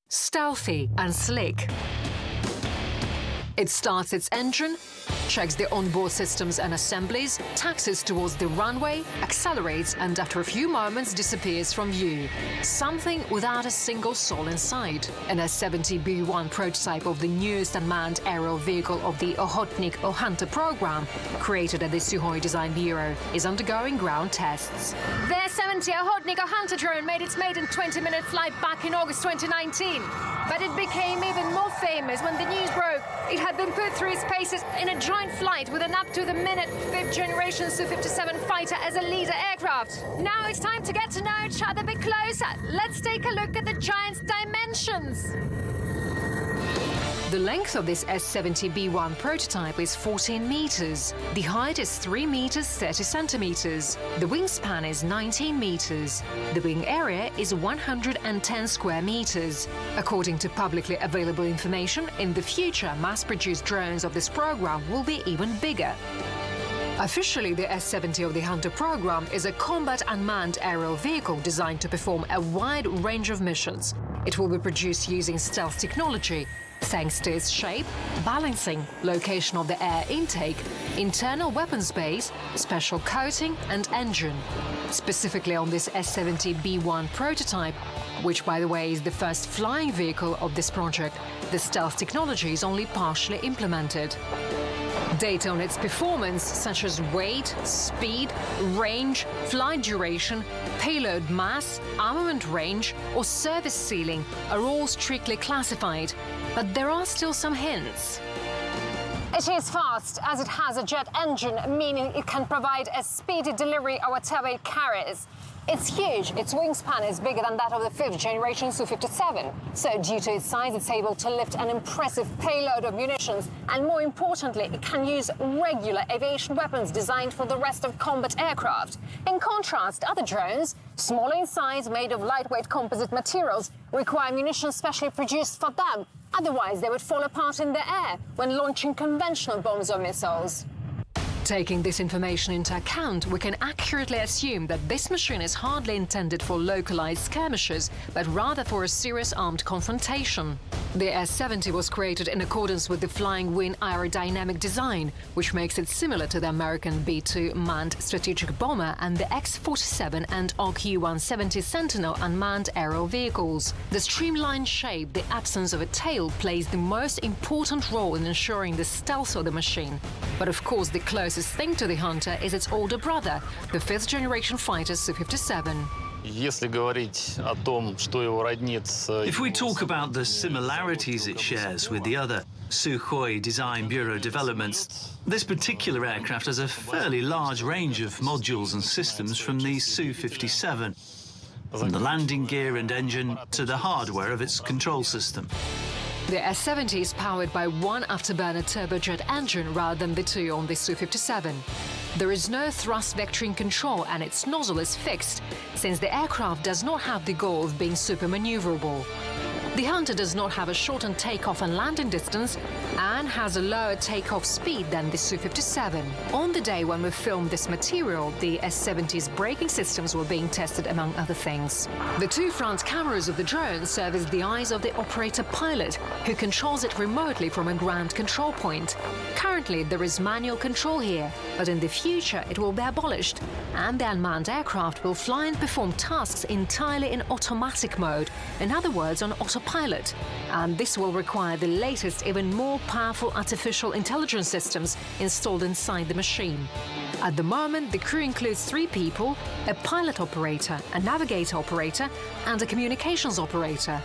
Stealthy and slick. It starts its engine, checks the onboard systems and assemblies, taxis towards the runway, accelerates and after a few moments disappears from view. Something without a single soul inside. An S-70B1 prototype of the newest unmanned aerial vehicle of the Ochotnik Hunter program, created at the Sukhoi Design Bureau, is undergoing ground tests. The S-70 Ochotnik Hunter drone made its maiden 20-minute flight back in August 2019. But it became even more famous when the news broke it had been put through its paces in a joint flight with an up-to-the-minute fifth-generation Su-57 fighter as a leader aircraft. Now it's time to get to know each other a bit closer. Let's take a look at the giant's dimensions. The length of this S-70B1 prototype is 14 meters. The height is 3 meters 30 centimeters. The wingspan is 19 meters. The wing area is 110 square meters. According to publicly available information, in the future, mass-produced drones of this program will be even bigger. Officially, the S-70 of the Hunter program is a combat unmanned aerial vehicle designed to perform a wide range of missions. It will be produced using stealth technology, thanks to its shape, balancing, location of the air intake, internal weapons base, special coating and engine. Specifically on this S-70B1 prototype, which by the way is the first flying vehicle of this project, the stealth technology is only partially implemented. Data on its performance, such as weight, speed, range, flight duration, payload mass, armament range or service ceiling are all strictly classified, but there are still some hints. It is fast, as it has a jet engine, meaning it can provide a speedy delivery of whatever it carries. It's huge. Its wingspan is bigger than that of the fifth-generation Su-57. So due to its size, it's able to lift an impressive payload of munitions. And more importantly, it can use regular aviation weapons designed for the rest of combat aircraft. In contrast, other drones, smaller in size, made of lightweight composite materials, require munitions specially produced for them. Otherwise, they would fall apart in the air when launching conventional bombs or missiles. Taking this information into account, we can accurately assume that this machine is hardly intended for localized skirmishes, but rather for a serious armed confrontation. The S-70 was created in accordance with the Flying Wing aerodynamic design, which makes it similar to the American B-2 manned strategic bomber and the X-47 and OQ-170 Sentinel unmanned aerial vehicles. The streamlined shape, the absence of a tail, plays the most important role in ensuring the stealth of the machine. But of course, the closest thing to the Hunter is its older brother, the fifth-generation fighter Su-57. If we talk about the similarities it shares with the other Sukhoi Design Bureau developments, this particular aircraft has a fairly large range of modules and systems from the Su-57, from the landing gear and engine to the hardware of its control system. The S-70 is powered by one afterburner turbojet engine rather than the two on the Su-57. There is no thrust vectoring control and its nozzle is fixed, since the aircraft does not have the goal of being super maneuverable. The Hunter does not have a shortened takeoff and landing distance and has a lower takeoff speed than the Su-57. On the day when we filmed this material, the S-70's braking systems were being tested, among other things. The two front cameras of the drone serve as the eyes of the operator-pilot, who controls it remotely from a ground control point. Currently, there is manual control here, but in the future it will be abolished, and the unmanned aircraft will fly and perform tasks entirely in automatic mode, in other words, on autopilot. And this will require the latest, even more powerful artificial intelligence systems installed inside the machine. At the moment, the crew includes 3 people, a pilot operator, a navigator operator, and a communications operator.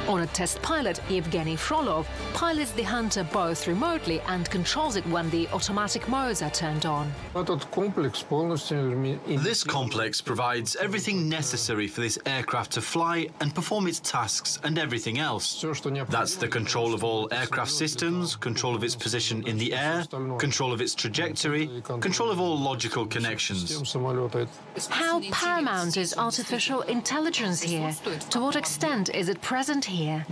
Honored test pilot Evgeny Frolov pilots the Hunter both remotely and controls it when the automatic modes are turned on. This complex provides everything necessary for this aircraft to fly and perform its tasks and everything else. That's the control of all aircraft systems, control of its position in the air, control of its trajectory, control of all logical connections. How paramount is artificial intelligence here? To what extent is it present here here.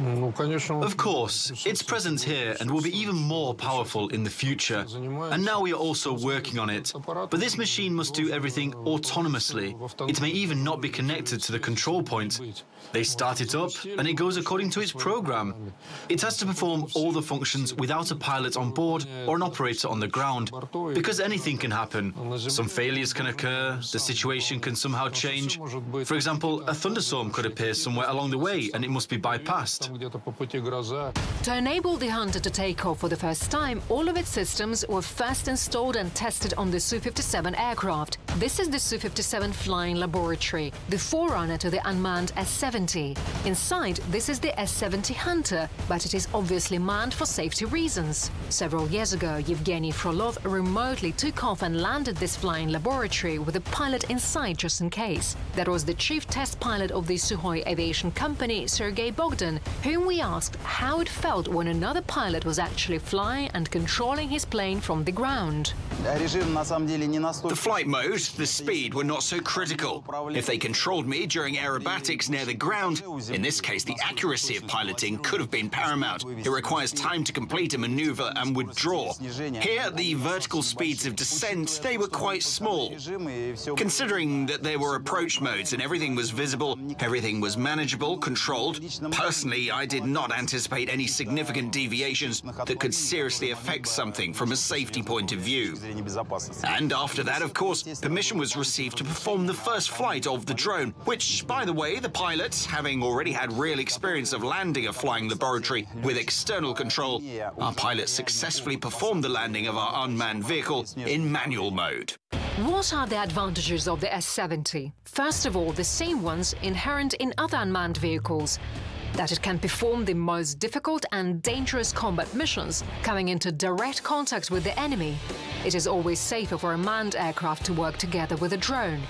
Of course, its presence here and will be even more powerful in the future. And now we are also working on it. But this machine must do everything autonomously. It may even not be connected to the control point. They start it up and it goes according to its program. It has to perform all the functions without a pilot on board or an operator on the ground, because anything can happen. Some failures can occur, the situation can somehow change. For example, a thunderstorm could appear somewhere along the way and it must be bypassed. To enable the Hunter to take off for the first time, all of its systems were first installed and tested on the Su-57 aircraft. This is the Su-57 Flying Laboratory, the forerunner to the unmanned S-70. Inside, this is the S-70 Hunter, but it is obviously manned for safety reasons. Several years ago, Yevgeny Frolov remotely took off and landed this flying laboratory with a pilot inside just in case. That was the chief test pilot of the Sukhoi Aviation Company, Sergei Bogdan, whom we asked how it felt when another pilot was actually flying and controlling his plane from the ground. The flight mode, the speed were not so critical. If they controlled me during aerobatics near the ground, in this case the accuracy of piloting could have been paramount. It requires time to complete a maneuver and withdraw. Here, the vertical speeds of descent, they were quite small. Considering that there were approach modes and everything was visible, everything was manageable, controlled, personally I did not anticipate any significant deviations that could seriously affect something from a safety point of view. And after that, of course, permission was received to perform the first flight of the drone, which, by the way, the pilot, having already had real experience of landing a flying laboratory with external control, our pilot successfully performed the landing of our unmanned vehicle in manual mode. What are the advantages of the S-70? First of all, the same ones inherent in other unmanned vehicles. That it can perform the most difficult and dangerous combat missions, coming into direct contact with the enemy. It is always safer for a manned aircraft to work together with a drone.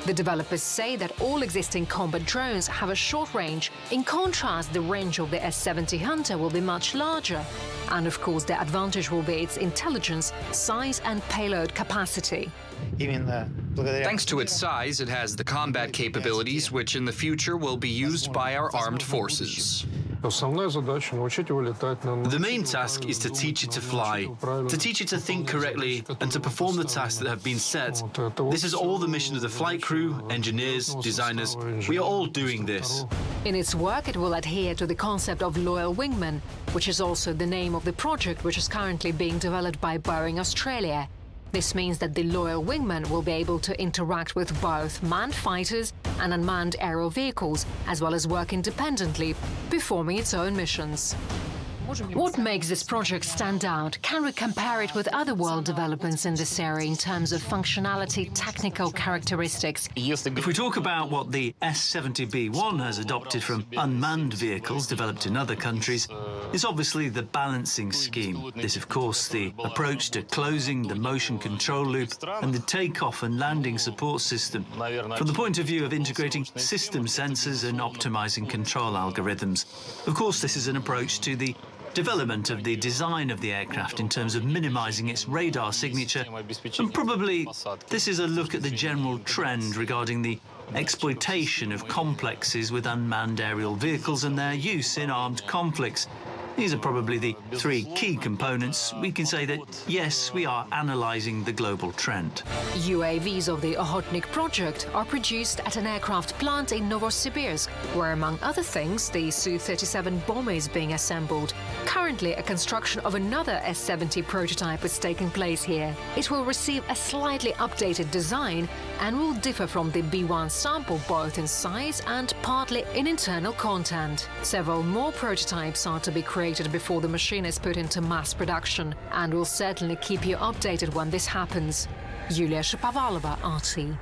The developers say that all existing combat drones have a short range. In contrast, the range of the S-70 Hunter will be much larger. And of course, the advantage will be its intelligence, size and payload capacity. Thanks to its size, it has the combat capabilities which in the future will be used by our armed forces. The main task is to teach it to fly, to teach it to think correctly and to perform the tasks that have been set. This is all the mission of the flight crew, engineers, designers. We are all doing this. In its work, it will adhere to the concept of loyal wingman, which is also the name of the project which is currently being developed by Boeing Australia. This means that the loyal wingman will be able to interact with both manned fighters and unmanned aerial vehicles, as well as work independently, performing its own missions. What makes this project stand out? Can we compare it with other world developments in this area in terms of functionality, technical characteristics? If we talk about what the S-70B1 has adopted from unmanned vehicles developed in other countries, it's obviously the balancing scheme. This, of course, the approach to closing the motion control loop and the takeoff and landing support system from the point of view of integrating system sensors and optimizing control algorithms. Of course, this is an approach to the development of the design of the aircraft in terms of minimizing its radar signature, and probably this is a look at the general trend regarding the exploitation of complexes with unmanned aerial vehicles and their use in armed conflicts. These are probably the three key components. We can say that, yes, we are analyzing the global trend. UAVs of the Okhotnik project are produced at an aircraft plant in Novosibirsk, where, among other things, the Su-37 bomber is being assembled. Currently, a construction of another S-70 prototype is taking place here. It will receive a slightly updated design and will differ from the B-1 sample both in size and partly in internal content. Several more prototypes are to be created before the machine is put into mass production, and we'll certainly keep you updated when this happens. Yulia Shapovalova, RT.